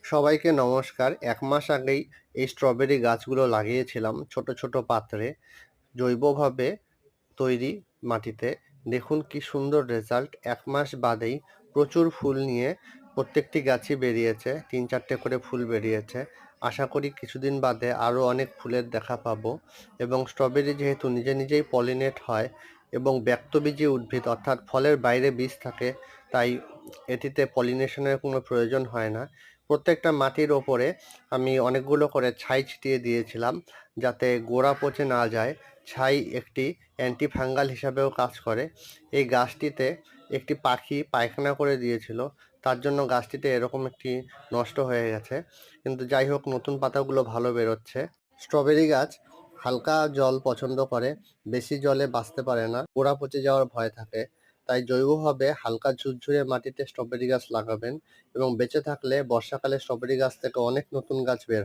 সবাইকে নমস্কার। ১ মাস আগেই এই স্ট্রবেরি গাছগুলো লাগিয়েছিলাম ছোট, ছোট পাত্রে জৈবভাবে তৈরি মাটিতে। দেখুন কি সুন্দর রেজাল্ট! ১ মাস বাদেই প্রচুর ফুল নিয়ে প্রত্যেকটি গাছই বেরিয়েছে। ৩-৪ টে করে ফুল বেরিয়েছে। আশা করি কিছুদিন বাদে আরো অনেক ফুলের দেখা পাবো এবং স্ট্রবেরি যেহেতু নিজে নিজেই পলিনেট হয় এবং ব্যক্তবীজী উদ্ভিদ অর্থাৎ ফলের বাইরে বীজ থাকে, তাই এটিতে পলিনেশনের কোনো প্রয়োজন হয় না। প্রত্যেকটা মাটির ওপরে আমি অনেকগুলো করে ছাই ছিটিয়ে দিয়েছিলাম যাতে গোড়া পচে না যায়। ছাই একটি অ্যান্টি ফাঙ্গাল হিসাবেও কাজ করে। এই গাছটিতে একটি পাখি পায়খানা করে দিয়েছিল, তার জন্য গাছটিতে এরকম একটি নষ্ট হয়ে গেছে, কিন্তু যাই হোক নতুন পাতাগুলো ভালো বেরোচ্ছে। স্ট্রবেরি গাছ হালকা জল পছন্দ করে, বেশি জলে বাঁচতে পারে না, গোড়া পচে যাওয়ার ভয় থাকে। তাই জৈবভাবে হালকা ঝুরঝুরে মাটিতে স্ট্রবেরি গাছ লাগাবেন এবং বেঁচে থাকলে বর্ষাকালে স্ট্রবেরি গাছ থেকে অনেক নতুন গাছ বের